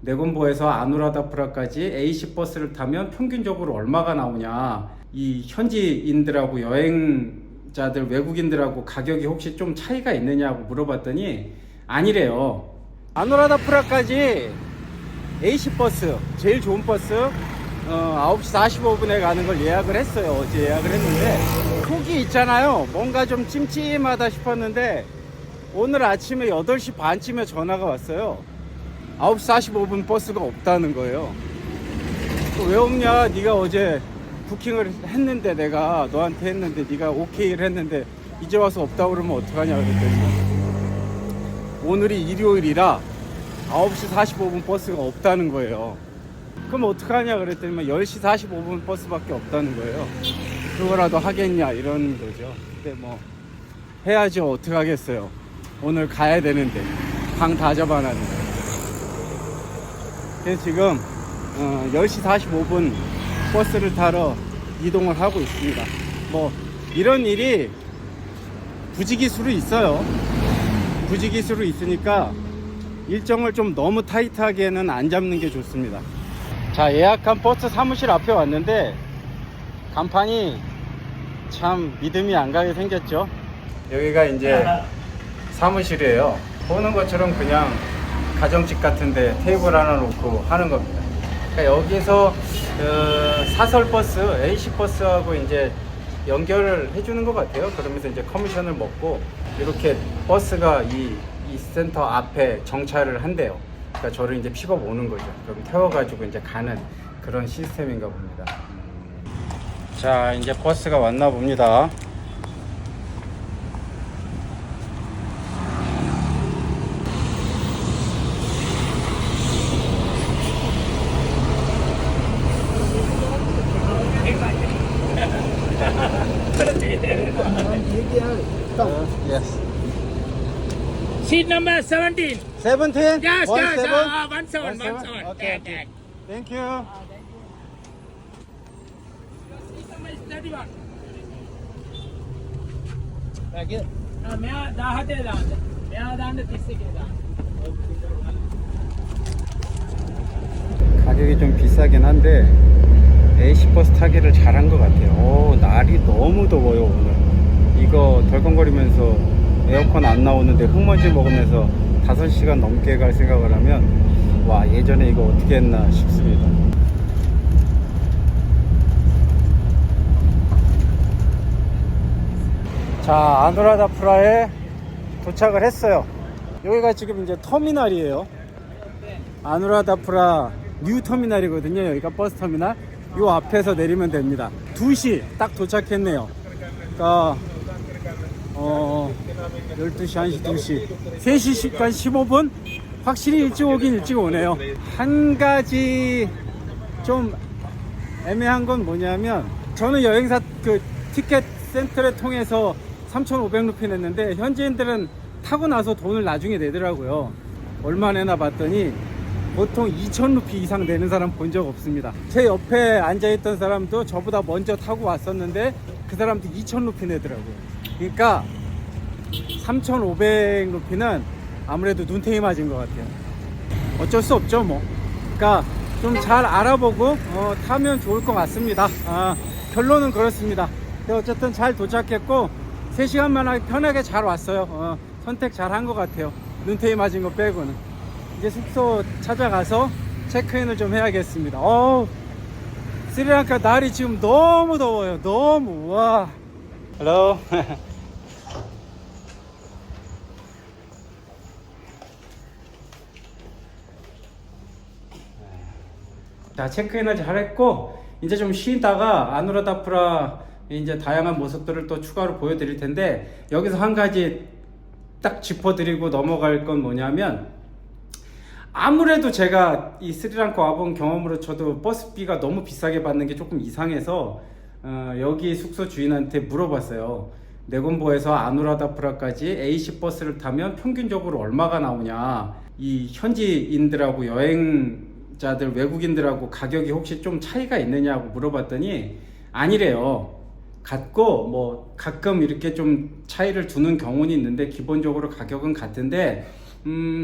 내건보에서 아누라다프라까지 AC 버스를 타면 평균적으로 얼마가 나오냐, 이 현지인들하고 여행자들 외국인들하고 가격이 혹시 좀 차이가 있느냐고 물어봤더니 아니래요. 아누라다프라까지 AC 버스, 제일 좋은 버스 9시 45분에 가는 걸 예약을 했어요. 어제 예약을 했는데 속이 있잖아요. 뭔가 좀 찜찜하다 싶었는데 오늘 아침에 8시 반쯤에 전화가 왔어요. 9시 45분 버스가 없다는 거예요. 왜 없냐, 네가 어제 부킹을 했는데, 내가 너한테 했는데 네가 오케이를 했는데 이제 와서 없다고 그러면 어떡하냐 그랬더니 오늘이 일요일이라 9시 45분 버스가 없다는 거예요. 그럼 어떡하냐 그랬더니 10시 45분 버스밖에 없다는 거예요. 그거라도 하겠냐 이러는 거죠. 근데 뭐 해야죠. 어떡하겠어요. 오늘 가야 되는데 방 다 잡아놨는데. 그래서 지금 10시 45분 버스를 타러 이동을 하고 있습니다. 뭐 이런 일이 부지기수로 있어요. 부지기수로 있으니까 일정을 좀 너무 타이트하게는 안 잡는 게 좋습니다. 자, 예약한 버스 사무실 앞에 왔는데 간판이 참 믿음이 안 가게 생겼죠. 여기가 이제 사무실이에요. 보는 것처럼 그냥 가정집 같은데 테이블 하나 놓고 하는 겁니다. 그러니까 여기서 사설버스, A시버스하고 이제 연결을 해주는 것 같아요. 그러면서 이제 커미션을 먹고 이렇게 버스가 이 센터 앞에 정차를 한대요. 그러니까 저를 이제 픽업 오는 거죠. 그럼 태워가지고 이제 가는 그런 시스템인가 봅니다. 자, 이제 버스가 왔나 봅니다. Yes. Seat number 17. 17? Yes, One yes. seven? 17, 17. Okay, Yeah, yeah. Thank you. Seat number is 31. Thank you. මෙයා 17 දාන්න. මෙයා දාන්න 31 දාන්න. 가격이 좀 비싸긴 한데 A시버스 타기를 잘한 것 같아요. 오, 날이 너무 더워요 오늘. 이거 덜컹거리면서 에어컨 안 나오는데 흙먼지 먹으면서 5시간 넘게 갈 생각을 하면 와, 예전에 이거 어떻게 했나 싶습니다. 자, 아누라다프라에 도착을 했어요. 여기가 지금 이제 터미널이에요. 아누라다프라 뉴 터미널이거든요. 여기가 버스 터미널. 요 앞에서 내리면 됩니다. 2시 딱 도착했네요. 그러니까 12시, 1시, 2시 3시간 15분? 확실히 일찍 오긴 일찍 오네요. 한 가지 좀 애매한 건 뭐냐면 저는 여행사 그 티켓 센터를 통해서 3,500루피 냈는데 현지인들은 타고 나서 돈을 나중에 내더라고요. 얼마 내나 봤더니 보통 2,000루피 이상 내는 사람 본 적 없습니다. 제 옆에 앉아있던 사람도 저보다 먼저 타고 왔었는데 그 사람도 2,000루피 내더라고요. 그러니까 3,500루피는 아무래도 눈탱이 맞은 것 같아요. 어쩔 수 없죠 뭐. 그러니까 좀 잘 알아보고 타면 좋을 것 같습니다. 결론은 그렇습니다. 어쨌든 잘 도착했고 3시간 만에 편하게 잘 왔어요. 선택 잘 한 것 같아요. 눈탱이 맞은 거 빼고는. 이제 숙소 찾아가서 체크인을 좀 해야겠습니다. 스리랑카 날이 지금 너무 더워요. 너무. 와. Hello. 자, 체크인을 잘 했고 이제 좀 쉬다가 아누라다프라 이제 다양한 모습들을 또 추가로 보여드릴 텐데 여기서 한 가지 딱 짚어드리고 넘어갈 건 뭐냐면 아무래도 제가 이 스리랑카 와본 경험으로 저도 버스비가 너무 비싸게 받는 게 조금 이상해서 여기 숙소 주인한테 물어봤어요. 내건보에서 아누라다프라까지 AC 버스를 타면 평균적으로 얼마가 나오냐, 이 현지인들하고 여행자들 외국인들하고 가격이 혹시 좀 차이가 있느냐고 물어봤더니 아니래요. 같고 뭐 가끔 이렇게 좀 차이를 두는 경우는 있는데 기본적으로 가격은 같은데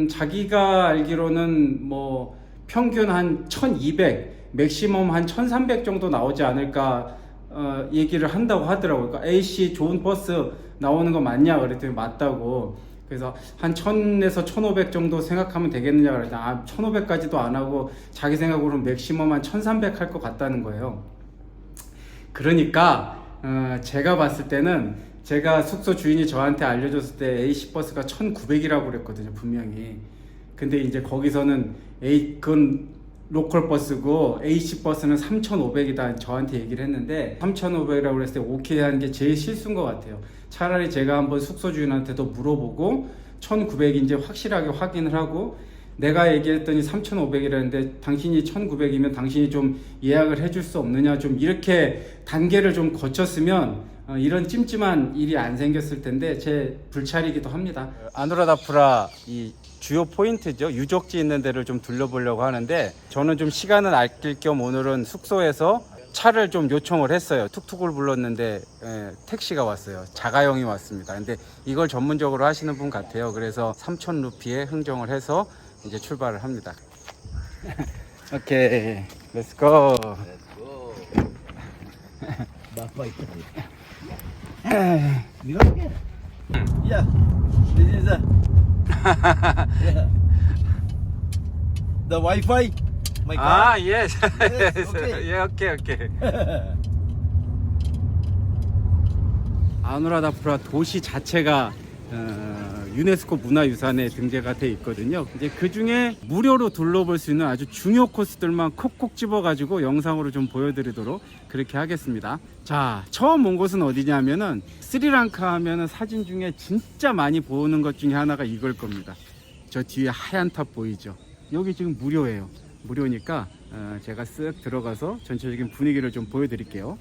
자기가 알기로는 뭐 평균 한 1200, 맥시멈 한 1300 정도 나오지 않을까 얘기를 한다고 하더라고요. 그러니까 AC 좋은 버스 나오는 거 맞냐 그랬더니 맞다고. 그래서 한 1000에서 1500 정도 생각하면 되겠느냐 그랬더니 1500까지도 안 하고 자기 생각으로는 맥시멈 한 1300 할 것 같다는 거예요. 그러니까 제가 봤을 때는 제가 숙소 주인이 저한테 알려줬을 때 A시버스가 1900이라고 그랬거든요, 분명히. 근데 이제 거기서는 그건 로컬 버스고 A시버스는 3500이다 저한테 얘기를 했는데 3500이라고 그랬을 때 오케이 하는 게 제일 실수인 것 같아요. 차라리 제가 한번 숙소 주인한테도 물어보고 1900인지 확실하게 확인을 하고, 내가 얘기했더니 3500이라는데 당신이 1900이면 당신이 좀 예약을 해줄 수 없느냐, 좀 이렇게 단계를 좀 거쳤으면 이런 찜찜한 일이 안 생겼을 텐데 제 불찰이기도 합니다. 아누라다푸라 이 주요 포인트죠. 유적지 있는 데를 좀 둘러보려고 하는데, 저는 좀 시간을 아낄 겸 오늘은 숙소에서 차를 좀 요청을 했어요. 툭툭을 불렀는데 택시가 왔어요. 자가용이 왔습니다. 근데 이걸 전문적으로 하시는 분 같아요. 그래서 3000루피에 흥정을 해서 이제 출발을 합니다. 오케이, 렛츠 고. Yeah, this is the Wi-Fi. My car. yes. Yes, okay. 예, 오케이. 아누라다푸라 도시 자체가 유네스코 문화유산에 등재가 돼 있거든요. 이제 그 중에 무료로 둘러볼 수 있는 아주 중요 코스들만 콕콕 집어가지고 영상으로 좀 보여드리도록 그렇게 하겠습니다. 자, 처음 온 곳은 어디냐면은 스리랑카 하면은 사진 중에 진짜 많이 보는 것 중에 하나가 이걸 겁니다. 저 뒤에 하얀 탑 보이죠? 여기 지금 무료예요. 무료니까 제가 쓱 들어가서 전체적인 분위기를 좀 보여드릴게요.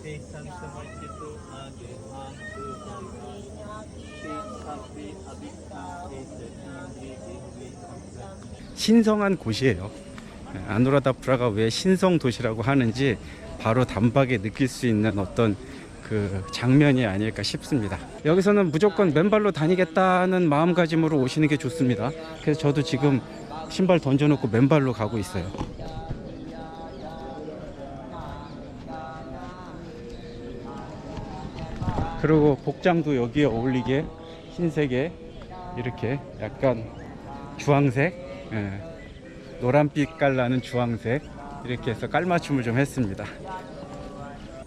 Sang sama itu 신성한 곳이에요. 아누라다푸라가 왜 신성 도시라고 하는지 바로 단박에 느낄 수 있는 어떤 그 장면이 아닐까 싶습니다. 여기서는 무조건 맨발로 다니겠다는 마음가짐으로 오시는 게 좋습니다. 그래서 저도 지금 신발 던져놓고 맨발로 가고 있어요. 그리고 복장도 여기에 어울리게 흰색에 이렇게 약간 주황색, 노란빛 깔나는 주황색 이렇게 해서 깔맞춤을 좀 했습니다.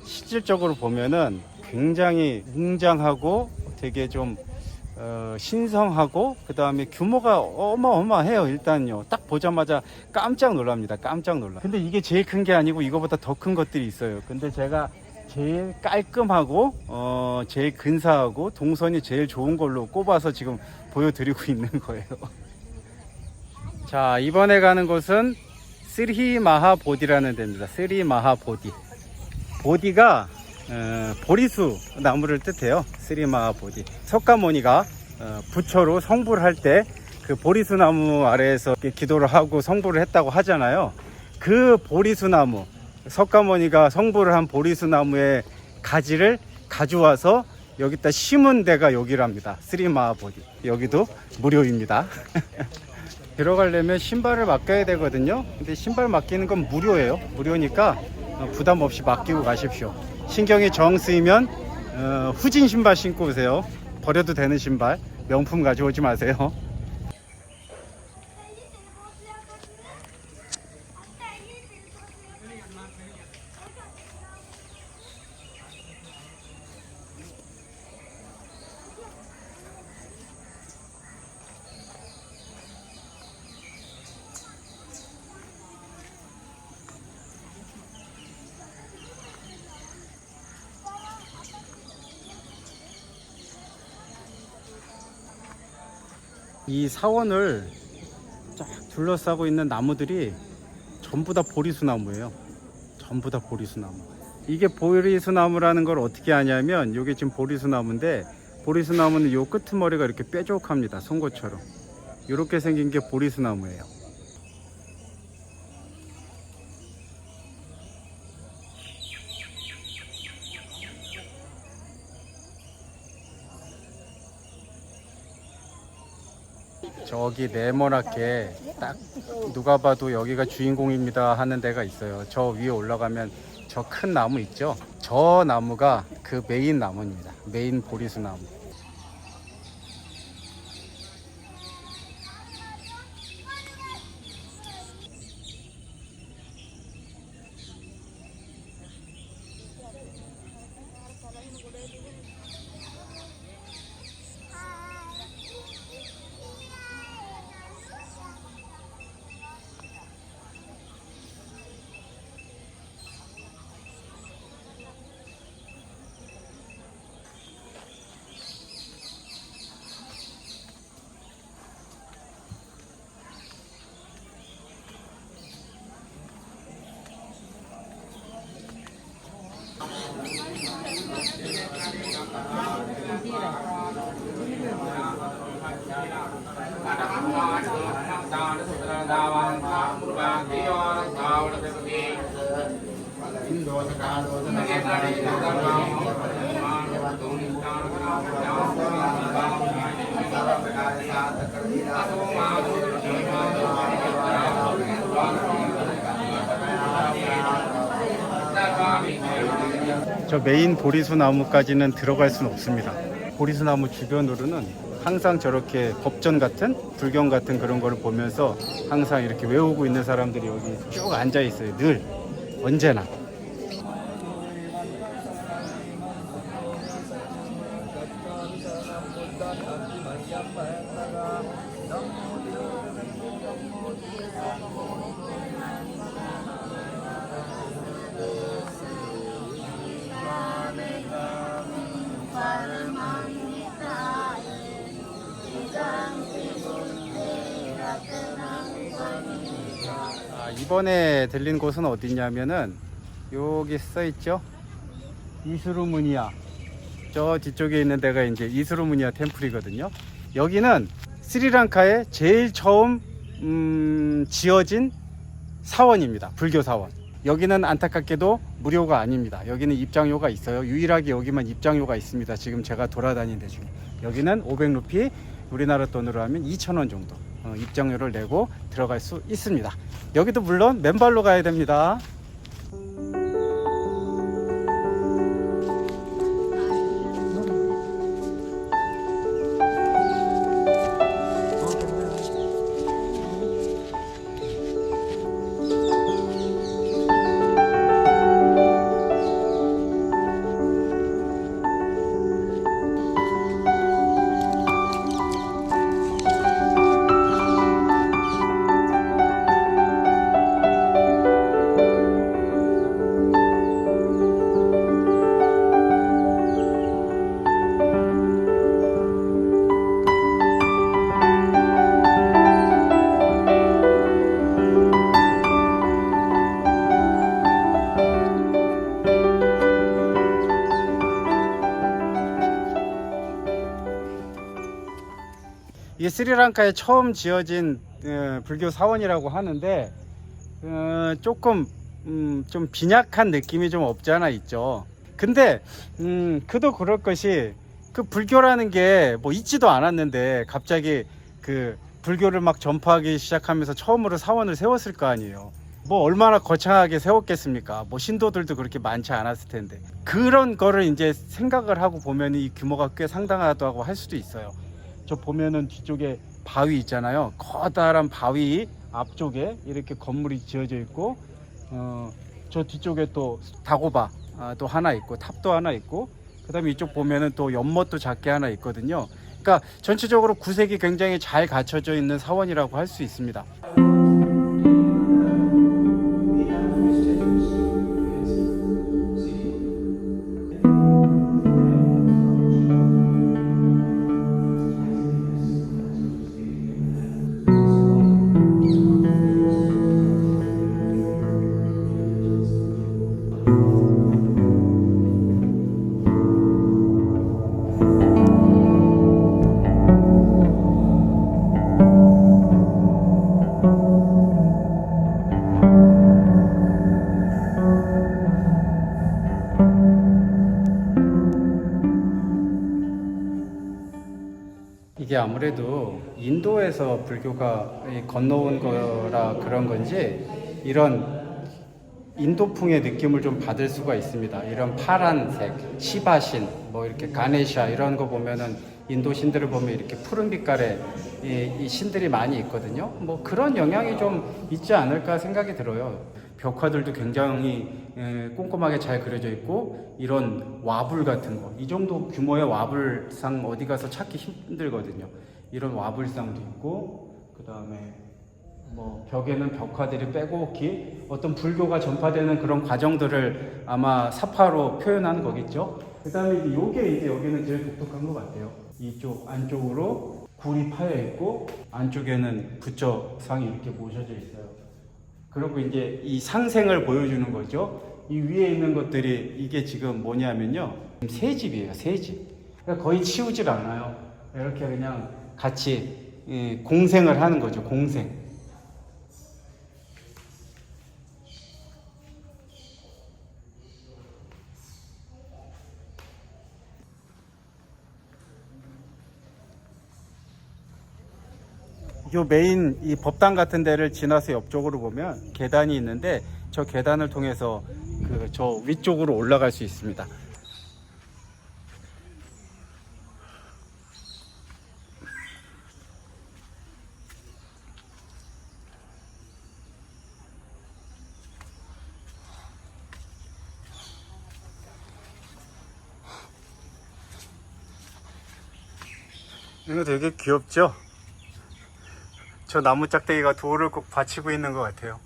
실질적으로 보면은 굉장히 웅장하고 되게 좀 신성하고 그 다음에 규모가 어마어마해요. 일단요 딱 보자마자 깜짝 놀랍니다. 깜짝 놀라. 근데 이게 제일 큰 게 아니고 이거보다 더 큰 것들이 있어요. 근데 제가 제일 깔끔하고 제일 근사하고 동선이 제일 좋은 걸로 꼽아서 지금 보여드리고 있는 거예요. 자, 이번에 가는 곳은 스리마하보디라는 데입니다. 스리마하보디. 보디가 보리수 나무를 뜻해요. 스리마하보디. 석가모니가 부처로 성불을 할 때 그 보리수 나무 아래에서 기도를 하고 성불을 했다고 하잖아요. 그 보리수 나무, 석가모니가 성불을 한 보리수 나무의 가지를 가져와서 여기다 심은 데가 여기랍니다. 스리마하보디. 여기도 무료입니다. 들어가려면 신발을 맡겨야 되거든요. 근데 신발 맡기는 건 무료예요. 무료니까 부담 없이 맡기고 가십시오. 신경이 정 쓰이면 후진 신발 신고 오세요. 버려도 되는 신발, 명품 가져오지 마세요. 이 사원을 쫙 둘러싸고 있는 나무들이 전부 다 보리수나무예요. 전부 다 보리수나무. 이게 보리수나무라는 걸 어떻게 아냐면 이게 지금 보리수나무인데 보리수나무는 요 끄트머리가 이렇게 뾰족합니다. 송곳처럼. 이렇게 생긴 게 보리수나무예요. 저기 네모나게 딱 누가 봐도 여기가 주인공입니다 하는 데가 있어요. 저 위에 올라가면 저 큰 나무 있죠? 저 나무가 그 메인 나무입니다. 메인 보리수 나무. 저 메인 보리수 나무까지는 들어갈 수는 없습니다. 보리수 나무 주변으로는 항상 저렇게 법전 같은 불경 같은 그런 거를 보면서 항상 이렇게 외우고 있는 사람들이 여기 쭉 앉아 있어요. 늘 언제나. 이번에 들린 곳은 어디냐면은 여기 써있죠? 이스루무니아. 저 뒤쪽에 있는 데가 이제 이스루무니아 템플이거든요. 여기는 스리랑카에 제일 처음 지어진 사원입니다. 불교 사원. 여기는 안타깝게도 무료가 아닙니다. 여기는 입장료가 있어요. 유일하게 여기만 입장료가 있습니다. 지금 제가 돌아다닌 데 중에. 여기는 500루피, 우리나라 돈으로 하면 2,000원 정도 입장료를 내고 들어갈 수 있습니다. 여기도 물론 맨발로 가야 됩니다. 이게 스리랑카에 처음 지어진 불교 사원이라고 하는데 조금 좀 빈약한 느낌이 좀 없지 않아 있죠. 근데 그도 그럴 것이 그 불교라는 게 뭐 있지도 않았는데 갑자기 그 불교를 막 전파하기 시작하면서 처음으로 사원을 세웠을 거 아니에요. 뭐 얼마나 거창하게 세웠겠습니까? 뭐 신도들도 그렇게 많지 않았을 텐데 그런 거를 이제 생각을 하고 보면 이 규모가 꽤 상당하다고 할 수도 있어요. 저 보면은 뒤쪽에 바위 있잖아요. 커다란 바위 앞쪽에 이렇게 건물이 지어져 있고 저 뒤쪽에 또 다고바 또 하나 있고 탑도 하나 있고 그 다음에 이쪽 보면은 또 연못도 작게 하나 있거든요. 그러니까 전체적으로 구색이 굉장히 잘 갖춰져 있는 사원이라고 할 수 있습니다. 이게 아무래도 인도에서 불교가 건너온 거라 그런 건지 이런 인도풍의 느낌을 좀 받을 수가 있습니다. 이런 파란색, 시바신, 뭐 이렇게 가네샤 이런 거 보면은 인도 신들을 보면 이렇게 푸른 빛깔의 이 신들이 많이 있거든요. 뭐 그런 영향이 좀 있지 않을까 생각이 들어요. 벽화들도 굉장히 꼼꼼하게 잘 그려져 있고 이런 와불 같은 거, 이 정도 규모의 와불상 어디 가서 찾기 힘들거든요. 이런 와불상도 있고 그 다음에 뭐 벽에는 벽화들이 빼곡히 어떤 불교가 전파되는 그런 과정들을 아마 사파로 표현한 거겠죠. 그 다음에 이제 여기는 제일 독특한 것 같아요. 이쪽 안쪽으로 굴이 파여 있고 안쪽에는 부처상이 이렇게 모셔져 있어요. 그리고 이제 이 상생을 보여주는 거죠. 이 위에 있는 것들이 이게 지금 뭐냐면요, 새집이에요. 새집. 그러니까 거의 치우질 않아요. 이렇게 그냥 같이 공생을 하는 거죠. 공생. 요 메인 이 법당 같은 데를 지나서 옆쪽으로 보면 계단이 있는데 저 계단을 통해서 저 위쪽으로 올라갈 수 있습니다. 이거 되게 귀엽죠? 저 나무 짝대기가 돌을 꼭 받치고 있는 것 같아요.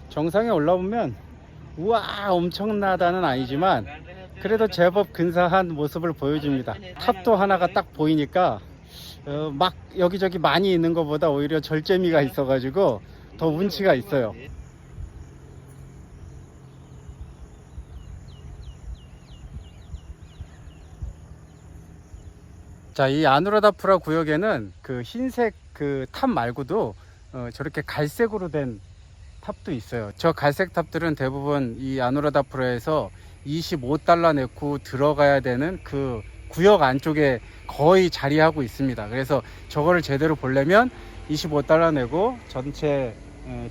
정상에 올라오면 우와 엄청나다는 아니지만 그래도 제법 근사한 모습을 보여줍니다. 탑도 하나가 딱 보이니까 막 여기저기 많이 있는 것보다 오히려 절제미가 있어가지고 더 운치가 있어요. 자, 이 아누라다푸라 구역에는 그 흰색 그 탑 말고도 저렇게 갈색으로 된 탑도 있어요. 저 갈색 탑들은 대부분 이 아누라다푸라에서 25달러 내고 들어가야 되는 그 구역 안쪽에 거의 자리하고 있습니다. 그래서 저거를 제대로 보려면 25달러 내고 전체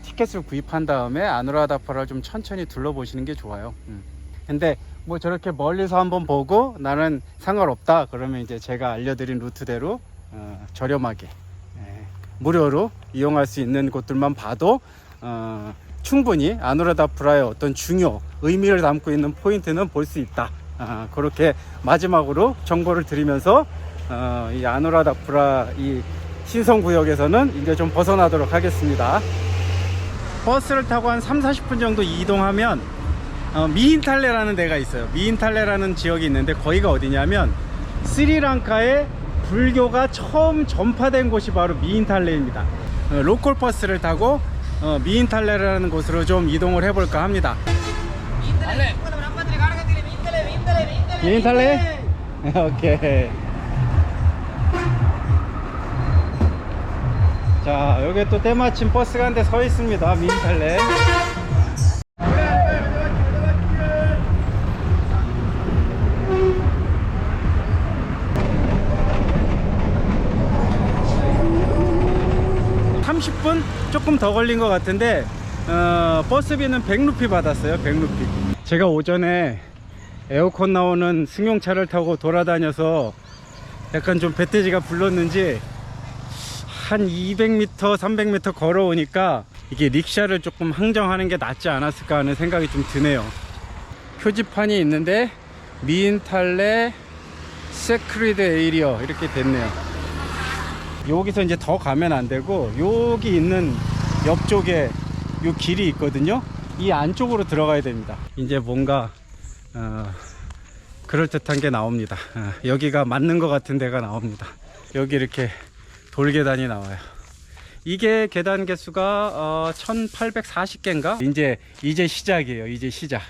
티켓을 구입한 다음에 아누라다푸라를 좀 천천히 둘러보시는 게 좋아요. 근데 뭐 저렇게 멀리서 한번 보고 나는 상관없다 그러면 이제 제가 알려드린 루트대로 저렴하게 무료로 이용할 수 있는 곳들만 봐도 충분히 아누라다푸라의 어떤 중요 의미를 담고 있는 포인트는 볼 수 있다. 그렇게 마지막으로 정보를 드리면서 이 아누라다푸라 이 신성구역에서는 이제 좀 벗어나도록 하겠습니다. 버스를 타고 한 3-40분 정도 이동하면 미인탈레라는 데가 있어요. 미인탈레라는 지역이 있는데 거기가 어디냐면 스리랑카에 불교가 처음 전파된 곳이 바로 미인탈레입니다. 로컬 버스를 타고 미인탈레라는 곳으로 좀 이동을 해볼까 합니다. 미인탈레? 오케이. 자, 여기 또 때마침 버스가 한 대 서 있습니다. 미인탈레. 조금 더 걸린 것 같은데 버스비는 100루피 받았어요. 100루피. 제가 오전에 에어컨 나오는 승용차를 타고 돌아다녀서 약간 좀 배태지가 불렀는지 한 200m 300m 걸어오니까 이게 릭샤를 조금 항정하는 게 낫지 않았을까 하는 생각이 좀 드네요. 표지판이 있는데 미인탈레 세크리드 에이리어 이렇게 됐네요. 여기서 이제 더 가면 안 되고 여기 있는 옆쪽에 요 길이 있거든요. 이 안쪽으로 들어가야 됩니다. 이제 뭔가 그럴듯한 게 나옵니다. 여기가 맞는 것 같은 데가 나옵니다. 여기 이렇게 돌계단이 나와요. 이게 계단 개수가 1840개인가? 이제 시작이에요. 이제 시작.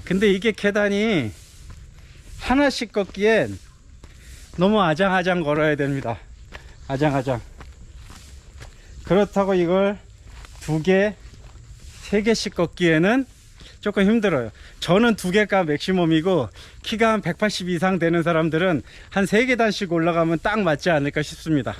근데 이게 계단이 하나씩 걷기엔 너무 아장아장 걸어야 됩니다. 아장아장. 그렇다고 이걸 2개, 3개씩 걷기에는 조금 힘들어요. 저는 2개가 맥시멈이고 키가 한 180 이상 되는 사람들은 한 3계단씩 올라가면 딱 맞지 않을까 싶습니다.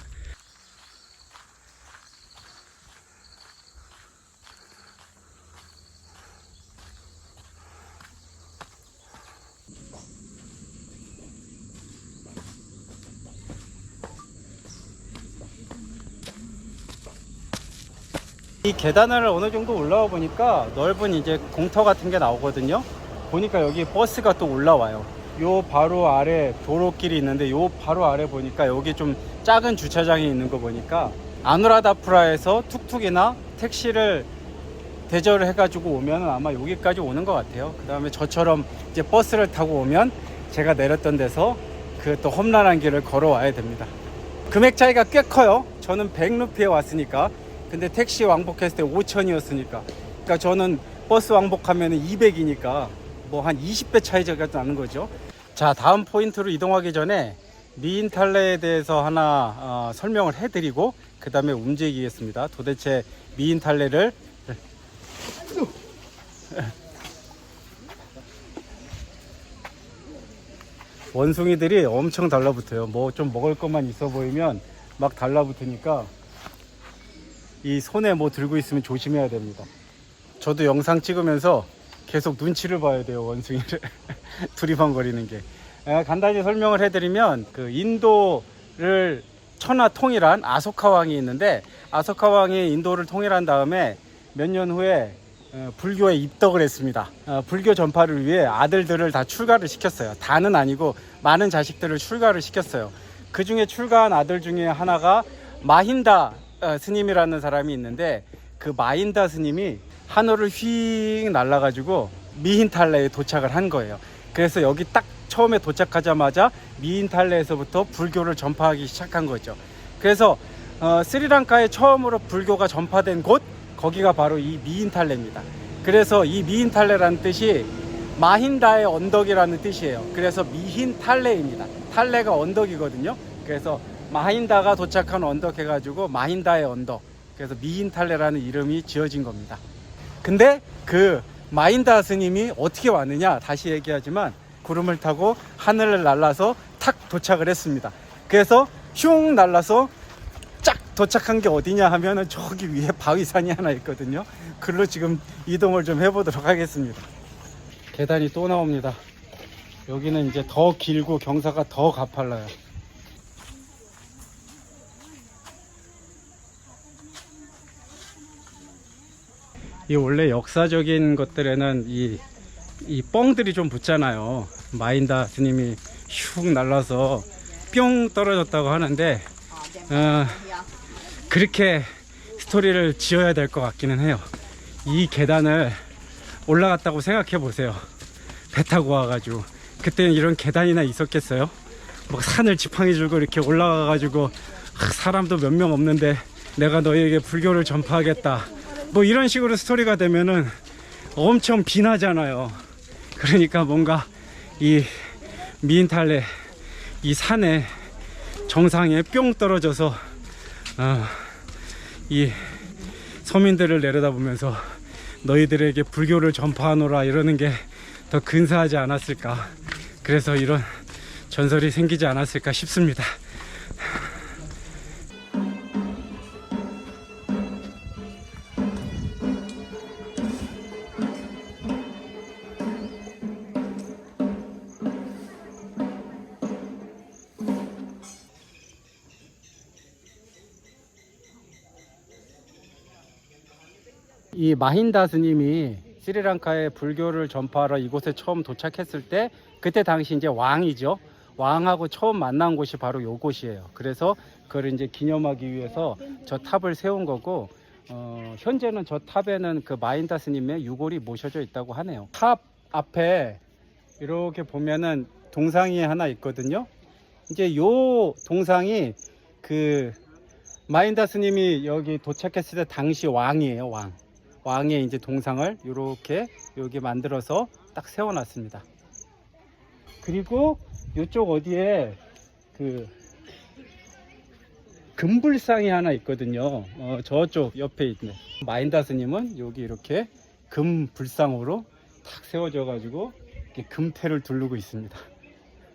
이 계단을 어느 정도 올라와 보니까 넓은 이제 공터 같은 게 나오거든요. 보니까 여기 버스가 또 올라와요. 요 바로 아래 도로길이 있는데 요 바로 아래 보니까 여기 좀 작은 주차장이 있는 거 보니까 아누라다푸라에서 툭툭이나 택시를 대절을 해가지고 오면 아마 여기까지 오는 것 같아요. 그 다음에 저처럼 이제 버스를 타고 오면 제가 내렸던 데서 그 또 험난한 길을 걸어와야 됩니다. 금액 차이가 꽤 커요. 저는 100루피에 왔으니까. 근데 택시 왕복했을 때 5,000이었으니까. 그러니까 저는 버스 왕복하면 200이니까 뭐 한 20배 차이가 나는 거죠. 자, 다음 포인트로 이동하기 전에 미인탈레에 대해서 하나 설명을 해드리고 그 다음에 움직이겠습니다. 도대체 미인탈레를 원숭이들이 엄청 달라붙어요. 뭐 좀 먹을 것만 있어 보이면 막 달라붙으니까 이 손에 뭐 들고 있으면 조심해야 됩니다. 저도 영상 찍으면서 계속 눈치를 봐야 돼요, 원숭이를. 두리번거리는 게. 간단히 설명을 해드리면 그 인도를 천하 통일한 아소카 왕이 있는데, 아소카 왕이 인도를 통일한 다음에 몇 년 후에 불교에 입덕을 했습니다. 불교 전파를 위해 아들들을 다 출가를 시켰어요. 다는 아니고 많은 자식들을 출가를 시켰어요. 그 중에 출가한 아들 중에 하나가 마힌다 스님이라는 사람이 있는데, 그 마힌다 스님이 하늘을 휙 날아가지고 미힌탈레에 도착을 한 거예요. 그래서 여기 딱 처음에 도착하자마자 미힌탈레에서부터 불교를 전파하기 시작한 거죠. 그래서 스리랑카에 처음으로 불교가 전파된 곳, 거기가 바로 이 미힌탈레입니다. 그래서 이 미힌탈레라는 뜻이 마힌다의 언덕이라는 뜻이에요. 그래서 미힌탈레입니다. 탈레가 언덕이거든요. 그래서 마힌다가 도착한 언덕 해가지고 마힌다의 언덕, 그래서 미힌탈레라는 이름이 지어진 겁니다. 근데 그 마힌다 스님이 어떻게 왔느냐, 다시 얘기하지만 구름을 타고 하늘을 날아서 탁 도착을 했습니다. 그래서 슝 날아서 쫙 도착한 게 어디냐 하면은 저기 위에 바위산이 하나 있거든요. 그걸로 지금 이동을 좀 해보도록 하겠습니다. 계단이 또 나옵니다. 여기는 이제 더 길고 경사가 더 가팔라요. 이 원래 역사적인 것들에는 이 뻥들이 좀 붙잖아요. 마힌다 스님이 슉 날라서 뿅 떨어졌다고 하는데 그렇게 스토리를 지어야 될 것 같기는 해요. 이 계단을 올라갔다고 생각해 보세요. 배 타고 와가지고 그때는 이런 계단이나 있었겠어요? 막 산을 지팡이 들고 이렇게 올라가가지고 사람도 몇 명 없는데 내가 너희에게 불교를 전파하겠다, 뭐 이런 식으로 스토리가 되면은 엄청 비나잖아요. 그러니까 뭔가 이 미힌탈레 이 산에 정상에 뿅 떨어져서 이 서민들을 내려다보면서 너희들에게 불교를 전파하노라 이러는 게 더 근사하지 않았을까, 그래서 이런 전설이 생기지 않았을까 싶습니다. 이 마힌다 스님이 스리랑카에 불교를 전파하러 이곳에 처음 도착했을 때, 그때 당시 이제 왕이죠. 왕하고 처음 만난 곳이 바로 이곳이에요. 그래서 그걸 이제 기념하기 위해서 저 탑을 세운 거고, 현재는 저 탑에는 그 마힌다 스님의 유골이 모셔져 있다고 하네요. 탑 앞에 이렇게 보면은 동상이 하나 있거든요. 이제 요 동상이 그 마힌다 스님이 여기 도착했을 때 당시 왕이에요. 왕의 이제 동상을 이렇게 여기 만들어서 딱 세워놨습니다. 그리고 이쪽 어디에 그 금불상이 하나 있거든요. 저쪽 옆에 있네. 마힌다 스님은 여기 이렇게 금불상으로 탁 세워져 가지고 이렇게 금태를 두르고 있습니다.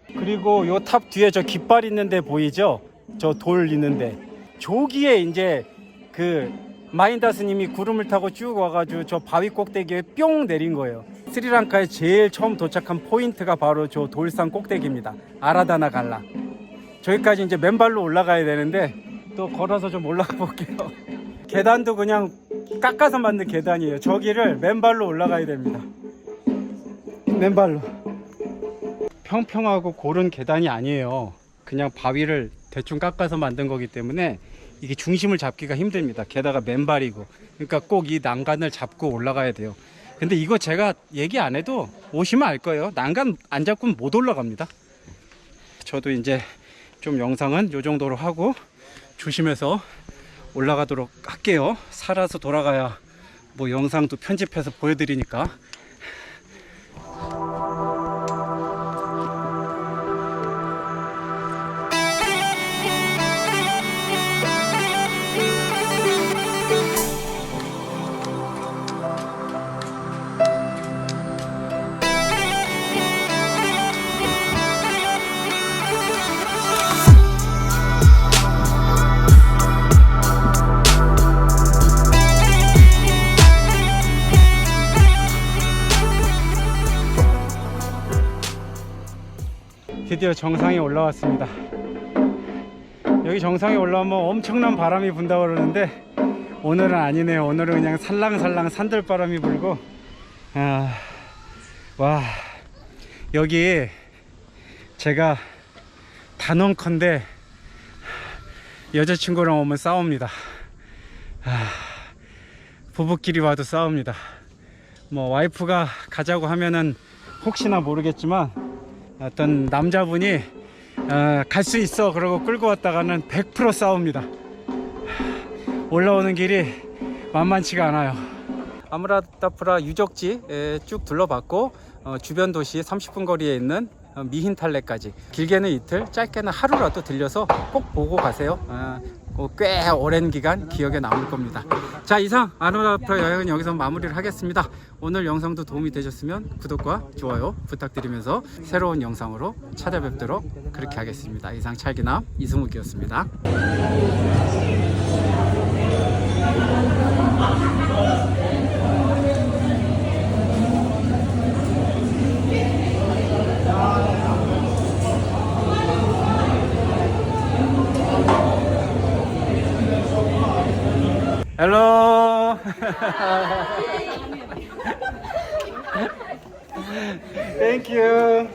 그리고 요 탑 뒤에 저 깃발 있는데 보이죠? 저 돌 있는데 저기에 이제 그 마힌다 스님이 구름을 타고 쭉 와가지고 저 바위 꼭대기에 뿅 내린 거예요. 스리랑카에 제일 처음 도착한 포인트가 바로 저 돌산 꼭대기입니다. 아라다나 갈라. 저기까지 이제 맨발로 올라가야 되는데 또 걸어서 좀 올라가 볼게요. 계단도 그냥 깎아서 만든 계단이에요. 저기를 맨발로 올라가야 됩니다. 맨발로. 평평하고 고른 계단이 아니에요. 그냥 바위를 대충 깎아서 만든 거기 때문에 이게 중심을 잡기가 힘듭니다. 게다가 맨발이고, 그러니까 꼭 이 난간을 잡고 올라가야 돼요. 근데 이거 제가 얘기 안 해도 오시면 알 거예요. 난간 안 잡고는 못 올라갑니다. 저도 이제 좀 영상은 요 정도로 하고 조심해서 올라가도록 할게요. 살아서 돌아가야 뭐 영상도 편집해서 보여드리니까. 드디어 정상에 올라왔습니다. 여기 정상에 올라오면 엄청난 바람이 분다고 그러는데 오늘은 아니네요. 오늘은 그냥 살랑살랑 산들바람이 불고, 와, 여기 제가 단언컨대 여자친구랑 오면 싸웁니다. 부부끼리 와도 싸웁니다. 뭐 와이프가 가자고 하면은 혹시나 모르겠지만 어떤 남자분이 갈 수 있어 그러고 끌고 왔다가는 100% 싸웁니다. 올라오는 길이 만만치가 않아요. 아무라다프라 유적지 쭉 둘러봤고, 주변 도시 30분 거리에 있는 미힌탈레까지, 길게는 이틀, 짧게는 하루라도 들려서 꼭 보고 가세요. 꽤 오랜 기간 기억에 남을 겁니다. 자, 이상 아무라다프라 여행은 여기서 마무리를 하겠습니다. 오늘 영상도 도움이 되셨으면 구독과 좋아요 부탁드리면서 새로운 영상으로 찾아뵙도록 그렇게 하겠습니다. 이상 찰기남 이승욱이었습니다. Hello. Thank you.